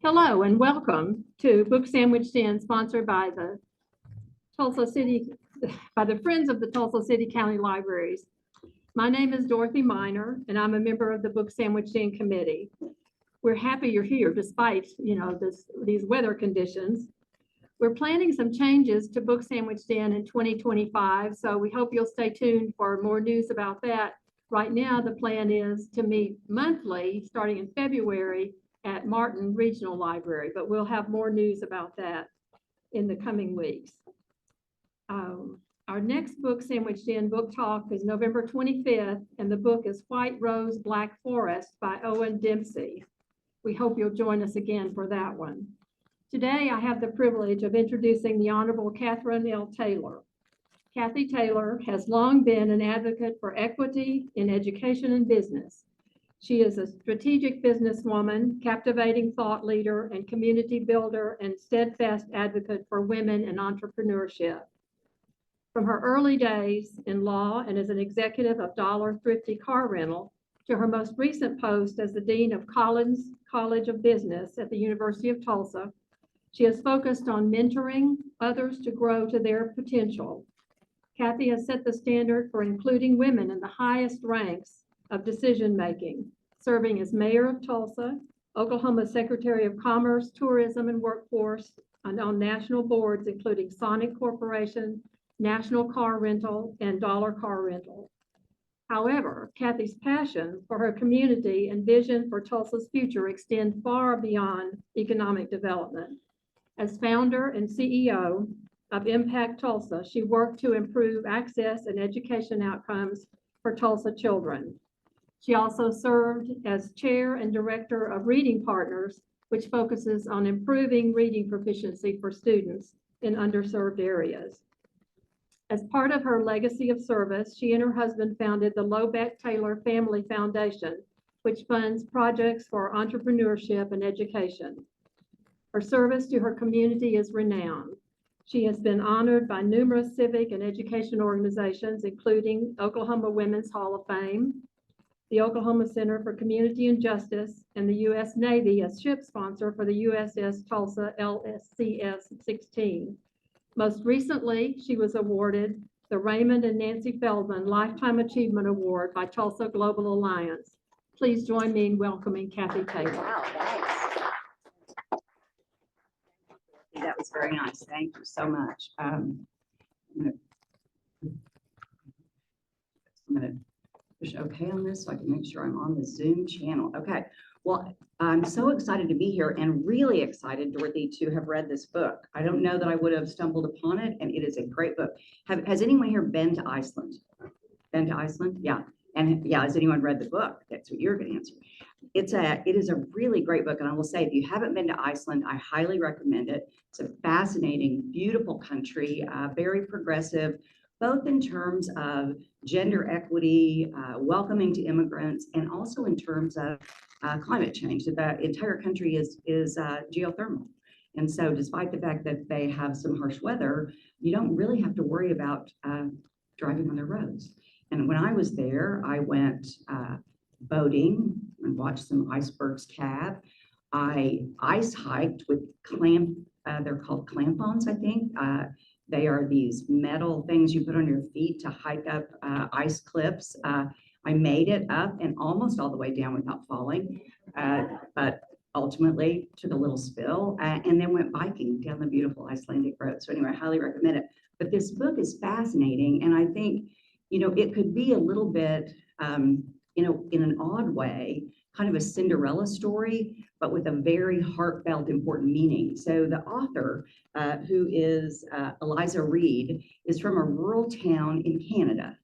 Hello and welcome to Book Sandwich Stand, sponsored by the Friends of the Tulsa City County Libraries. My name is Dorothy Miner, and I'm a member of the Book Sandwich Stand Committee. We're happy you're here despite, these weather conditions. We're planning some changes to Book Sandwich Stand in 2025, so we hope you'll stay tuned for more news about that. Right now, the plan is to meet monthly, starting in February, at Martin Regional Library, but we'll have more news about that in the coming weeks. Our next Book Sandwich Stand book talk is November 25th, and the book is White Rose, Black Forest by Owen Dempsey. We hope you'll join us again for that one. Today, I have the privilege of introducing the Honorable Catherine L. Taylor. Kathy Taylor has long been an advocate for equity in education and business. She is a strategic businesswoman, captivating thought leader, and community builder, and steadfast advocate for women and entrepreneurship. From her early days in law and as an executive of Dollar Thrifty Car Rental to her most recent post as the Dean of Collins College of Business at the University of Tulsa, she has focused on mentoring others to grow to their potential. Kathy has set the standard for including women in the highest ranks of decision-making, serving as mayor of Tulsa, Oklahoma Secretary of Commerce, Tourism and Workforce, and on national boards, including Sonic Corporation, National Car Rental, and Dollar Car Rental. However, Kathy's passion for her community and vision for Tulsa's future extend far beyond economic development. As founder and CEO of Impact Tulsa, she worked to improve access and education outcomes for Tulsa children. She also served as chair and director of Reading Partners, which focuses on improving reading proficiency for students in underserved areas. As part of her legacy of service, she and her husband founded the Lobeck Taylor Family Foundation, which funds projects for entrepreneurship and education. Her service to her community is renowned. She has been honored by numerous civic and education organizations, including Oklahoma Women's Hall of Fame, the Oklahoma Center for Community and Justice, and the U.S. Navy as ship sponsor for the USS Tulsa LSCS-16. Most recently, she was awarded the Raymond and Nancy Feldman Lifetime Achievement Award by Tulsa Global Alliance. Please join me in welcoming Kathy Taylor. Wow, thanks. That was very nice. Thank you so much. I'm going to push OK on this so I can make sure I'm on the Zoom channel. Okay. Well, I'm so excited to be here and really excited, Dorothy, to have read this book. I don't know that I would have stumbled upon it, and it is a great book. Has anyone here been to Iceland? Been to Iceland? Yeah. And yeah, has anyone read the book? That's what you're going to answer. It is a really great book, and I will say, if you haven't been to Iceland, I highly recommend it. It's a fascinating, beautiful country, very progressive, both in terms of gender equity, welcoming to immigrants, and also in terms of climate change. The entire country is geothermal. And so despite the fact that they have some harsh weather, you don't really have to worry about driving on their roads. And when I was there, I went boating and watched some icebergs calve. I ice hiked with they're called clamp-ons, I think. They are these metal things you put on your feet to hike up ice cliffs. I made it up and almost all the way down without falling, but ultimately took a little spill and then went biking down the beautiful Icelandic road. So anyway, I highly recommend it. But this book is fascinating, and I think, it could be a little bit, in an odd way, kind of a Cinderella story, but with a very heartfelt, important meaning. So the author, who is Eliza Reid, is from a rural town in Canada.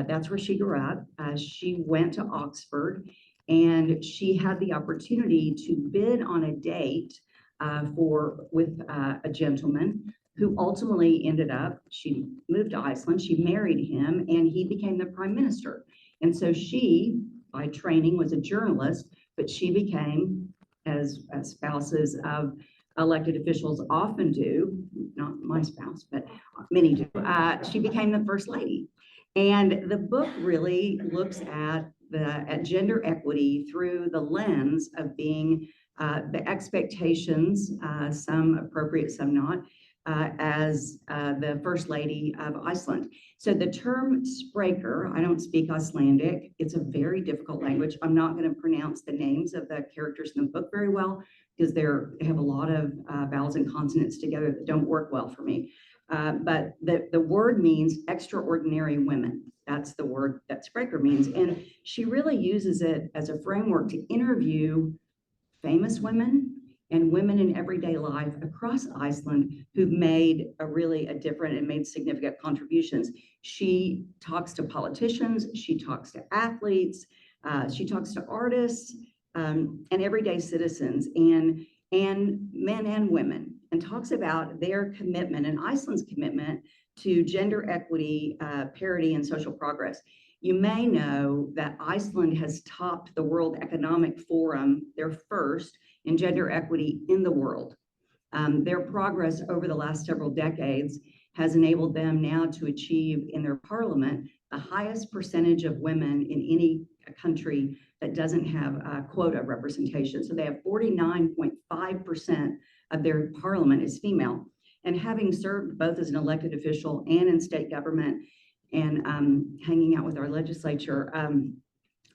That's where she grew up. She went to Oxford, and she had the opportunity to bid on a date with a gentleman who ultimately ended up, she moved to Iceland, she married him, and he became the prime minister. And so she, by training, was a journalist, but she became, as spouses of elected officials often do, not my spouse, but many do, she became the first lady. And the book really looks at gender equity through the lens of being the expectations, some appropriate, some not, as the First Lady of Iceland. So the term Sprakkar, I don't speak Icelandic. It's a very difficult language. I'm not going to pronounce the names of the characters in the book very well because they have a lot of vowels and consonants together that don't work well for me. But the word means extraordinary women. That's the word that Sprakkar means. And she really uses it as a framework to interview famous women and women in everyday life across Iceland who've made a different and made significant contributions. She talks to politicians, she talks to athletes, she talks to artists and everyday citizens and men and women, and talks about their commitment and Iceland's commitment to gender equity, parity, and social progress. You may know that Iceland has topped the World Economic Forum, their first in gender equity in the world. Their progress over the last several decades has enabled them now to achieve in their parliament the highest percentage of women in any country that doesn't have a quota representation. So they have 49.5% of their parliament is female. And having served both as an elected official and in state government and hanging out with our legislature,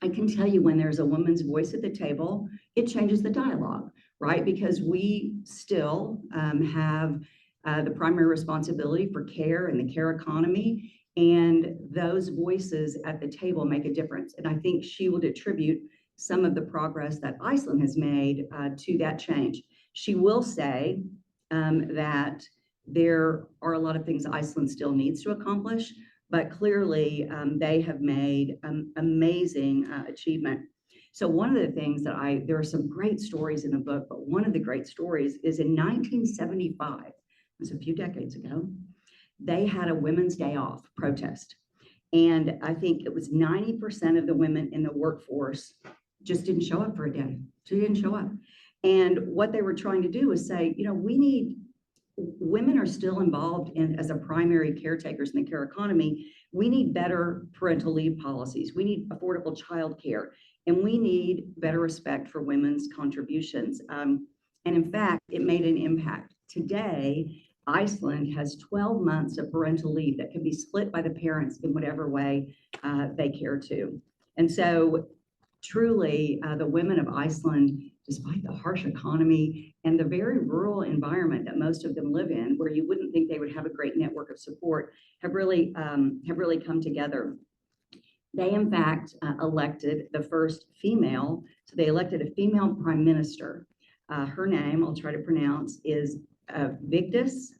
I can tell you when there's a woman's voice at the table, it changes the dialogue, right? Because we still have the primary responsibility for care and the care economy, and those voices at the table make a difference. And I think she would attribute some of the progress that Iceland has made to that change. She will say that there are a lot of things Iceland still needs to accomplish, but clearly they have made amazing achievement. So one of the things that there are some great stories in the book, but one of the great stories is in 1975, it was a few decades ago, they had a Women's Day Off protest. And I think it was 90% of the women in the workforce just didn't show up for a day. She didn't show up. And what they were trying to do was say, women are still involved as a primary caretakers in the care economy. We need better parental leave policies. We need affordable childcare, and we need better respect for women's contributions. And in fact, it made an impact. Today, Iceland has 12 months of parental leave that can be split by the parents in whatever way they care to. And so truly, the women of Iceland, despite the harsh economy and the very rural environment that most of them live in, where you wouldn't think they would have a great network of support, have really come together. They, in fact, elected the first female, so they elected a female prime minister. Her name, I'll try to pronounce, is Vigdis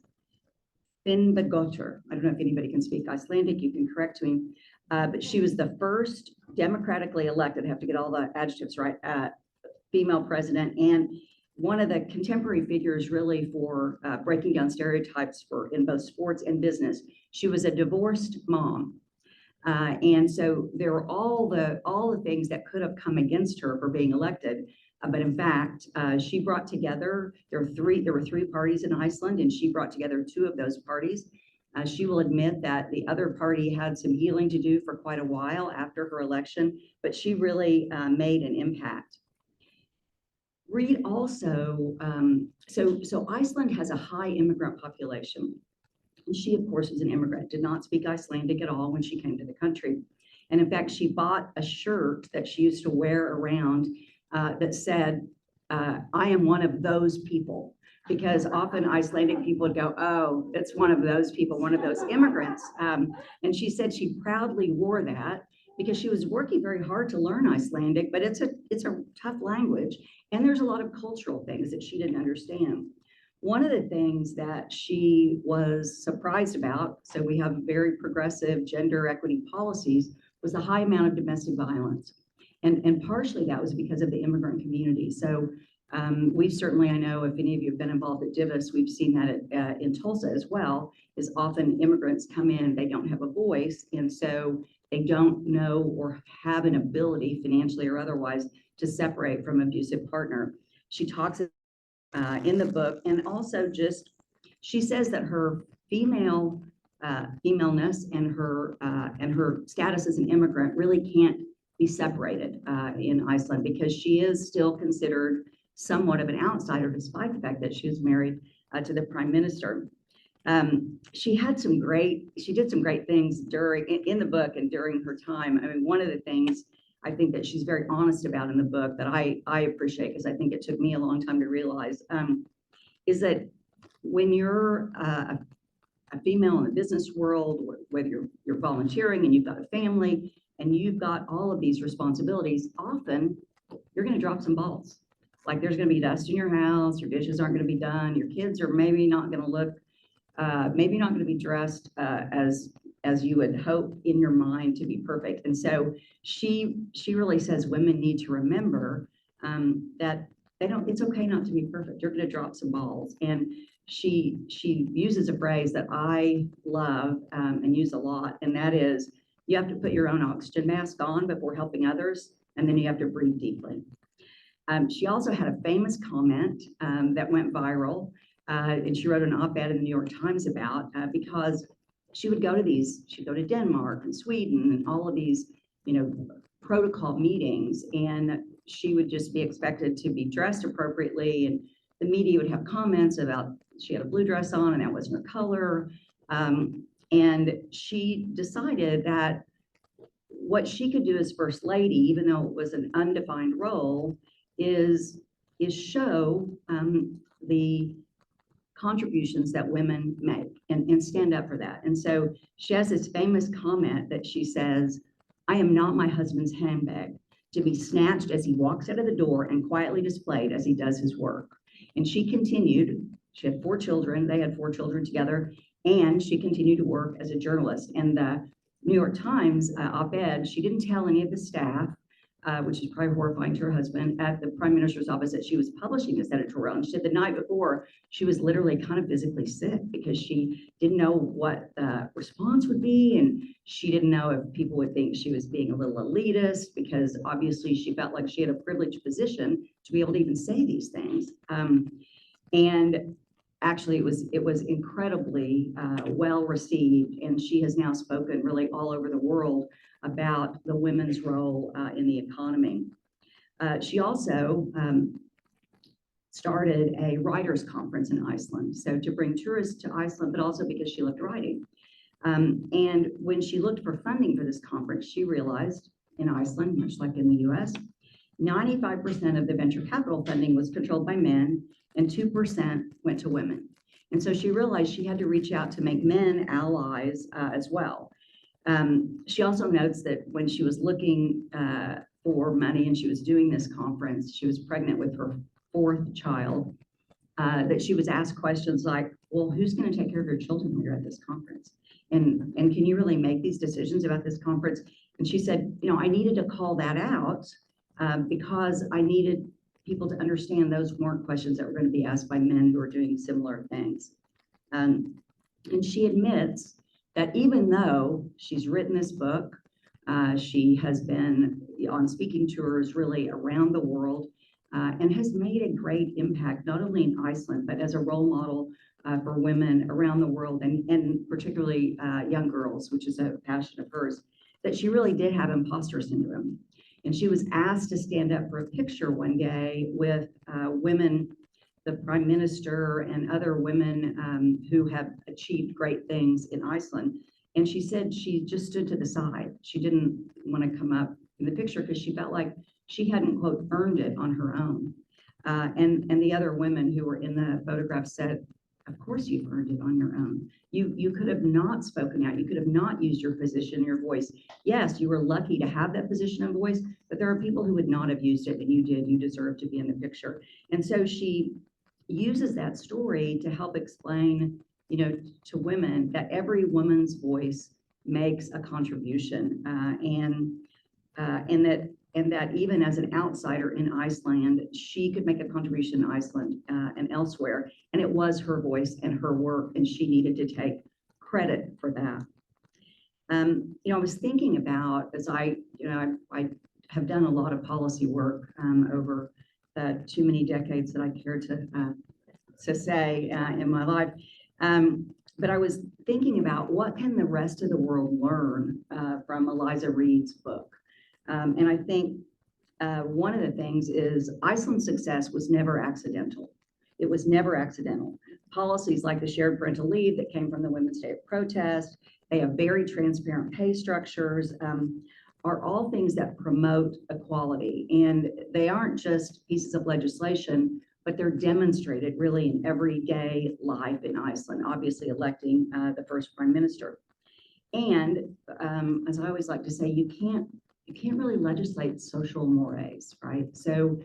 Finnbogadóttir. I don't know if anybody can speak Icelandic, you can correct me, but she was the first democratically elected, I have to get all the adjectives right, female president, and one of the contemporary figures really for breaking down stereotypes in both sports and business. She was a divorced mom. And so there were all the things that could have come against her for being elected. But in fact, she brought together, there were three parties in Iceland, and she brought together two of those parties. She will admit that the other party had some healing to do for quite a while after her election, but she really made an impact. Reid also, so Iceland has a high immigrant population. And she, of course, was an immigrant, did not speak Icelandic at all when she came to the country. And in fact, she bought a shirt that she used to wear around that said, I am one of those people. Because often Icelandic people would go, oh, it's one of those people, one of those immigrants. And she said she proudly wore that because she was working very hard to learn Icelandic, but it's a tough language. And there's a lot of cultural things that she didn't understand. One of the things that she was surprised about, so we have very progressive gender equity policies, was the high amount of domestic violence. And partially that was because of the immigrant community. So we've certainly, I know if any of you have been involved at Divas, we've seen that in Tulsa as well, is often immigrants come in, they don't have a voice, and so they don't know or have an ability financially or otherwise to separate from an abusive partner. She talks in the book, and also she says that her femaleness and her status as an immigrant really can't be separated in Iceland because she is still considered somewhat of an outsider, despite the fact that she was married to the prime minister. She did some great things in the book and during her time. I mean, one of the things I think that she's very honest about in the book that I appreciate, because I think it took me a long time to realize, is that when you're a female in the business world, whether you're volunteering and you've got a family and you've got all of these responsibilities, often you're going to drop some balls. Like there's going to be dust in your house, your dishes aren't going to be done, your kids are maybe not going to look, maybe not going to be dressed as you would hope in your mind to be perfect. And so she really says women need to remember that it's okay not to be perfect. You're going to drop some balls. And she uses a phrase that I love and use a lot, and that is, you have to put your own oxygen mask on before helping others, and then you have to breathe deeply. She also had a famous comment that went viral, and she wrote an op-ed in the New York Times about, because she would go to Denmark and Sweden and all of these, protocol meetings, and she would just be expected to be dressed appropriately, and the media would have comments about she had a blue dress on and that wasn't her color. And she decided that what she could do as First Lady, even though it was an undefined role, is show the contributions that women make and stand up for that. And so she has this famous comment that she says, "I am not my husband's handbag, to be snatched as he walks out of the door and quietly displayed as he does his work." And she continued, she had 4 children, they had 4 children together, and she continued to work as a journalist. And the New York Times op-ed, she didn't tell any of the staff, which is probably horrifying to her husband, at the prime minister's office, that she was publishing this editorial. And she said the night before, she was literally kind of physically sick because she didn't know what the response would be. And she didn't know if people would think she was being a little elitist, because obviously she felt like she had a privileged position to be able to even say these things. And actually, it was incredibly well received, and she has now spoken really all over the world about the women's role in the economy. She also started a writers' conference in Iceland, so to bring tourists to Iceland, but also because she loved writing. And when she looked for funding for this conference, she realized in Iceland, much like in the US, 95% of the venture capital funding was controlled by men and 2% went to women. And so she realized she had to reach out to make men allies as well. She also notes that when she was looking for money and she was doing this conference, she was pregnant with her 4th child, that she was asked questions like, well, who's going to take care of your children when you're at this conference? And can you really make these decisions about this conference? And she said, I needed to call that out because I needed people to understand those weren't questions that were going to be asked by men who are doing similar things. And she admits that even though she's written this book, she has been on speaking tours really around the world and has made a great impact, not only in Iceland, but as a role model for women around the world, and particularly young girls, which is a passion of hers, that she really did have imposter syndrome. And she was asked to stand up for a picture one day with women, the prime minister and other women who have achieved great things in Iceland. And she said she just stood to the side. She didn't want to come up in the picture because she felt like she hadn't, quote, earned it on her own. And the other women who were in the photograph said, of course you've earned it on your own. You could have not spoken out. You could have not used your position, your voice. Yes, you were lucky to have that position and voice, but there are people who would not have used it, and you did. You deserve to be in the picture. And so she uses that story to help explain, to women that every woman's voice makes a contribution, and that even as an outsider in Iceland, she could make a contribution in Iceland and elsewhere. And it was her voice and her work, and she needed to take credit for that. I was thinking about, as I have done a lot of policy work over the too many decades that I care to say in my life. But I was thinking about what can the rest of the world learn from Eliza Reid's book. And I think one of the things is Iceland's success was never accidental. It was never accidental. Policies like the shared parental leave that came from the Women's Day of Protest, they have very transparent pay structures, are all things that promote equality. And they aren't just pieces of legislation, but they're demonstrated really in everyday life in Iceland, obviously electing the first prime minister. And as I always like to say, you can't really legislate social mores, right? So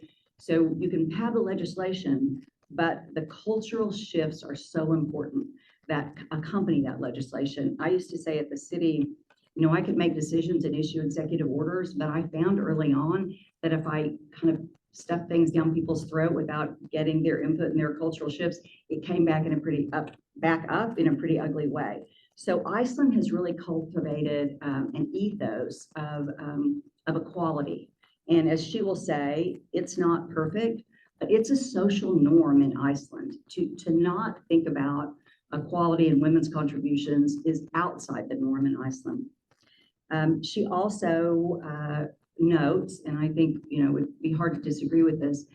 you can have the legislation, but the cultural shifts are so important that accompany that legislation. I used to say at the city, you know, I could make decisions and issue executive orders, but I found early on that if I kind of stuff things down people's throat without getting their input and their cultural shifts, it came back in a pretty back up in a pretty ugly way. So Iceland has really cultivated an ethos of equality. And as she will say, it's not perfect, but it's a social norm in Iceland. To not think about equality and women's contributions is outside the norm in Iceland. She also notes, and I think, you know, it would be hard to disagree with this,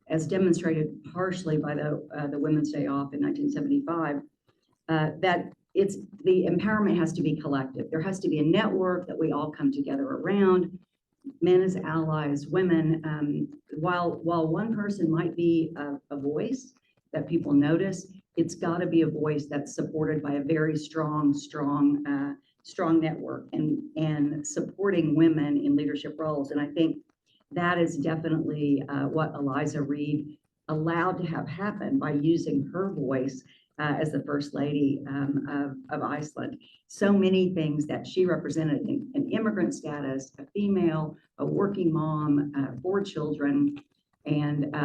as demonstrated partially by the Women's Day off in 1975, that the empowerment has to be collective. There has to be a network that we all come together around, men as allies, women. While one person might be a voice that people notice, it's got to be a voice that's supported by a very strong network and supporting women in leadership roles. And I think that is definitely what Eliza Reid allowed to have happen by using her voice as the First Lady of Iceland. So many things that she represented: an immigrant status, a female, a working mom, 4 children. And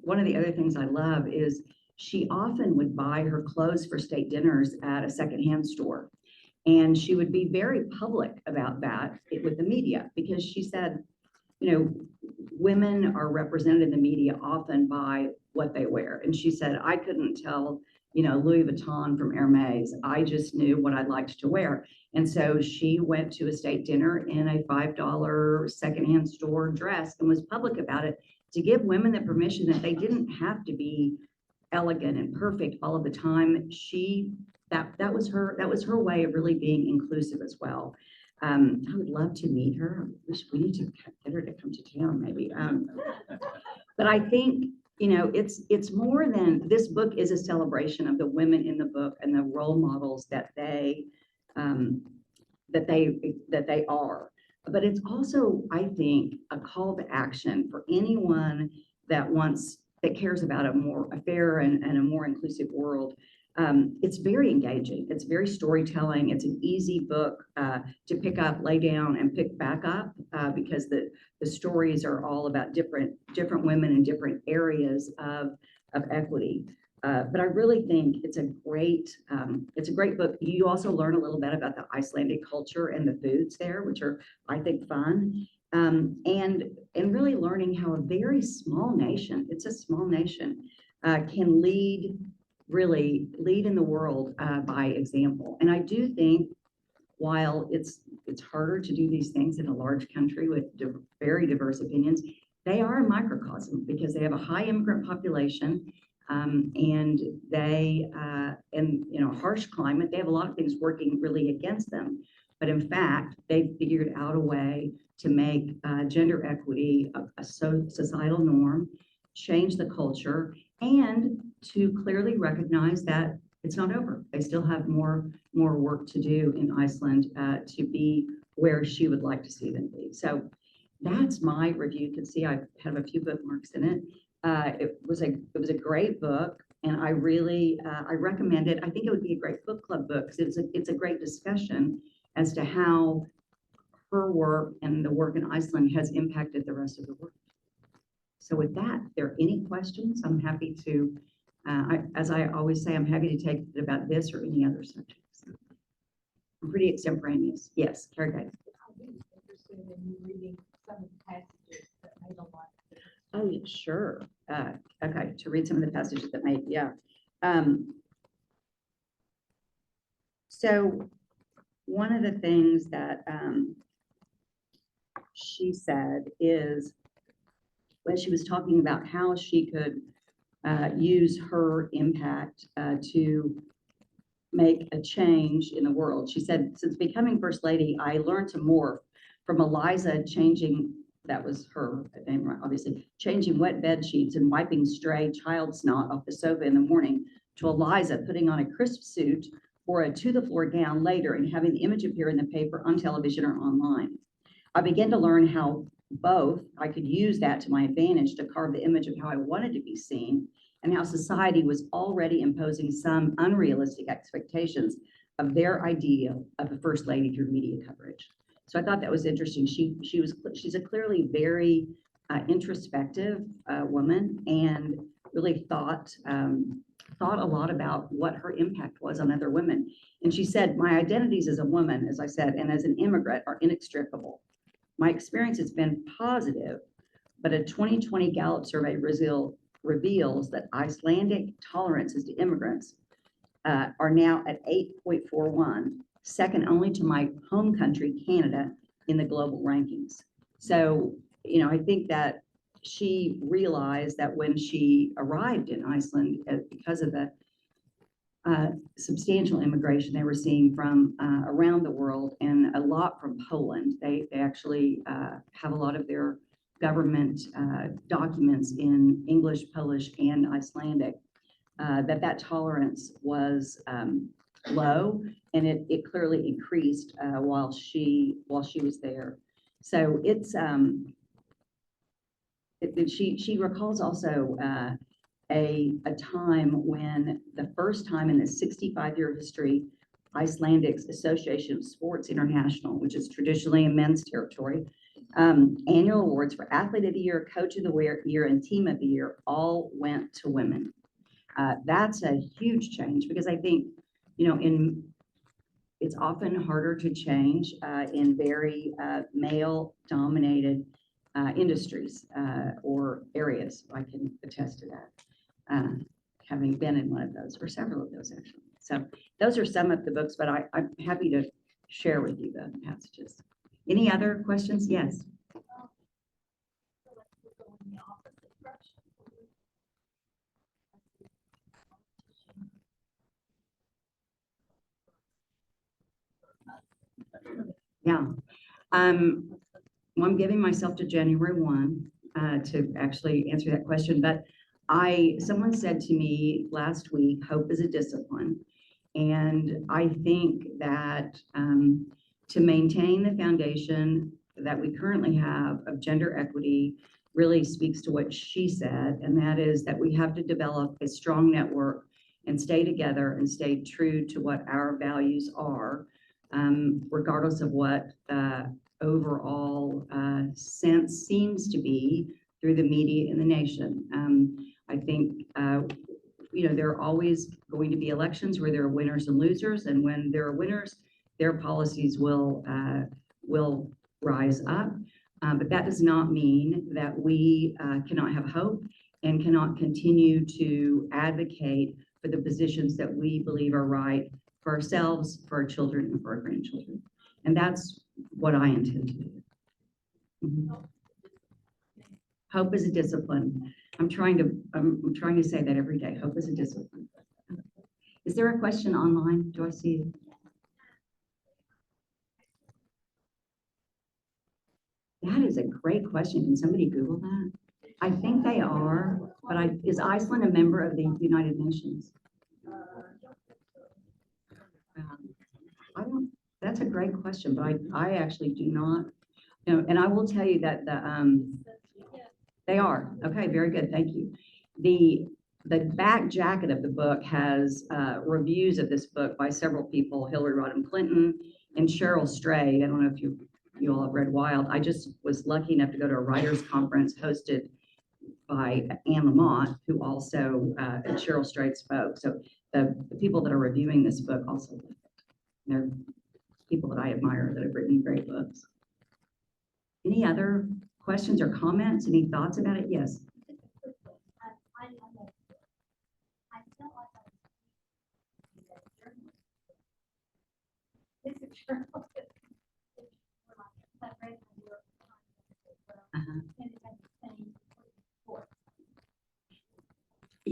one of the other things I love is she often would buy her clothes for state dinners at a secondhand store. And she would be very public about that with the media, because she said, you know, women are represented in the media often by what they wear. And she said, I couldn't tell, you know, Louis Vuitton from Hermes. I just knew what I liked to wear. And so she went to a state dinner in a $5 secondhand store dress and was public about it, to give women the permission that they didn't have to be elegant and perfect all of the time. That was her way of really being inclusive as well. I would love to meet her. I wish we need to get her to come to town maybe. But I think, you know, it's more than, this book is a celebration of the women in the book and the role models that they are. But it's also, I think, a call to action for anyone that cares about a fair and a more inclusive world. It's very engaging. It's very storytelling. It's an easy book to pick up, lay down, and pick back up because the stories are all about different women in different areas of equity. But I really think it's a great book. You also learn a little bit about the Icelandic culture and the foods there, which are, I think, fun. And really learning how a very small nation, it's a small nation, can lead in the world by example. And I do think, while it's harder to do these things in a large country with very diverse opinions, they are a microcosm because they have a high immigrant population, and they and, you know, harsh climate. They have a lot of things working really against them, but in fact, they figured out a way to make gender equity a societal norm, change the culture, and to clearly recognize that it's not over. They still have more work to do in Iceland to be where she would like to see them be. So that's my review. You can see I have a few bookmarks in it. It was a great book, and I really I recommend it. I think it would be a great book club book because it's a great discussion as to how her work and the work in Iceland has impacted the rest of the world. So with that, if there are any questions, I'm happy to, as I always say, I'm happy to take it about this or any other subjects. I'm pretty extemporaneous. Yes, Carrie Guy. I'd be interested in you reading some of the passages that made a lot of difference. Oh, sure. Okay, to read some of the passages that made, yeah. So one of the things that she said is when she was talking about how she could use her impact to make a change in the world. She said, since becoming First Lady, I learned to morph from Eliza changing, that was her name, obviously, changing wet bed sheets and wiping stray child snot off the sofa in the morning, to Eliza putting on a crisp suit or a to-the-floor gown later and having the image appear in the paper, on television, or online. I began to learn how both I could use that to my advantage to carve the image of how I wanted to be seen, and how society was already imposing some unrealistic expectations of their idea of a first lady through media coverage. So I thought that was interesting. She's a clearly very introspective woman, and really thought a lot about what her impact was on other women. And she said, my identities as a woman, as I said, and as an immigrant are inextricable. My experience has been positive, but a 2020 Gallup survey reveals that Icelandic tolerances to immigrants are now at 8.41, second only to my home country, Canada, in the global rankings. So, I think that she realized that when she arrived in Iceland, because of the substantial immigration they were seeing from around the world, and a lot from Poland. They actually have a lot of their government documents in English, Polish, and Icelandic, that tolerance was low, and it clearly increased while she was there. So she recalls also a time when the first time in the 65-year history, Icelandic's Association of Sports International, which is traditionally a men's territory, annual awards for Athlete of the Year, Coach of the Year, and Team of the Year all went to women. That's a huge change, because I think, it's often harder to change in very male-dominated industries or areas. I can attest to that, having been in one of those, or several of those actually. So those are some of the books, but I'm happy to share with you the passages. Any other questions? Yes. Yeah. Well, I'm giving myself to January 1 to actually answer that question. But someone said to me last week, hope is a discipline. And I think that to maintain the foundation that we currently have of gender equity really speaks to what she said, and that is that we have to develop a strong network and stay together and stay true to what our values are, regardless of what the overall sense seems to be through the media in the nation. I think there are always going to be elections where there are winners and losers, and when there are winners, their policies will rise up. But that does not mean that we cannot have hope and cannot continue to advocate for the positions that we believe are right for ourselves, for our children, and for our grandchildren. And that's what I intend to do. Mhm. Hope is a discipline. I'm trying to say that every day. Hope is a discipline. Is there a question online? Do I see it? That is a great question. Can somebody Google that? I think they are, but is Iceland a member of the United Nations? I don't, that's a great question, but I actually do not know. And I will tell you that they are. Okay, very good. Thank you. The back jacket of the book has reviews of this book by several people, Hillary Rodham Clinton and Cheryl Stray. I don't know if you all have read Wild. I just was lucky enough to go to a writers conference hosted by Anne Lamott, who also, and Cheryl Stray spoke. So the people that are reviewing this book also love it. They're people that I admire that have written great books. Any other questions or comments? Any thoughts about it? Yes.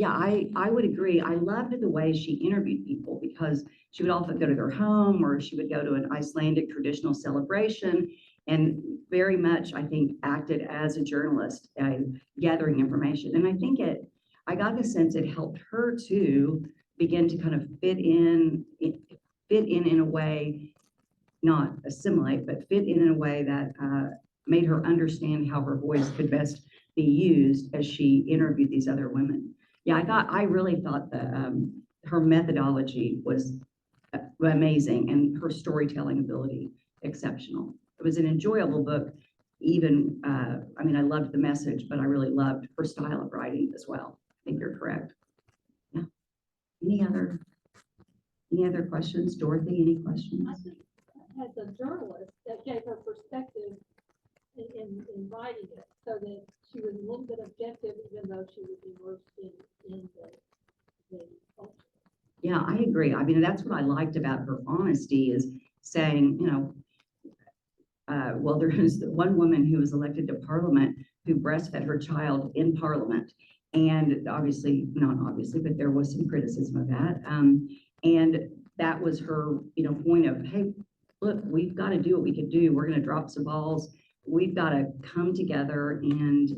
Yeah, I would agree. I loved the way she interviewed people because she would often go to their home or she would go to an Icelandic traditional celebration and very much, I think, acted as a journalist, gathering information. And I think I got the sense it helped her to begin to kind of fit in a way, not assimilate, but fit in a way that made her understand how her voice could best be used as she interviewed these other women. Yeah, I really thought that her methodology was amazing and her storytelling ability exceptional. It was an enjoyable book. Even, I mean, I loved the message, but I really loved her style of writing as well. I think you're correct. Yeah. Any other questions? Dorothy, any questions? I think as a journalist, that gave her perspective in writing it, so that she was a little bit objective, even though she was immersed in the culture. Yeah, I agree. I mean, that's what I liked about her honesty is saying, you know, well, there was one woman who was elected to Parliament who breastfed her child in Parliament. And obviously, not obviously, but there was some criticism of that. And that was her, you know, point of, hey, look, we've got to do what we can do. We're going to drop some balls. We've got to come together and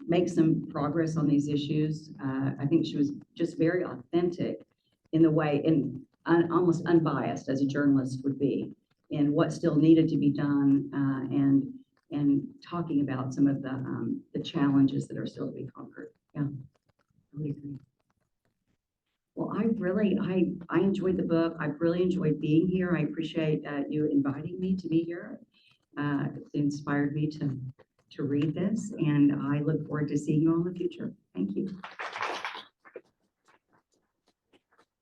make some progress on these issues. I think she was just very authentic in the way, and almost unbiased as a journalist would be, in what still needed to be done, and talking about some of the challenges that are still to be conquered. Yeah, I would agree. Well, I enjoyed the book. I've really enjoyed being here. I appreciate you inviting me to be here. It inspired me to read this, and I look forward to seeing you all in the future. Thank you.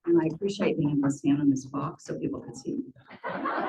And I appreciate being able to stand on this box so people can see me.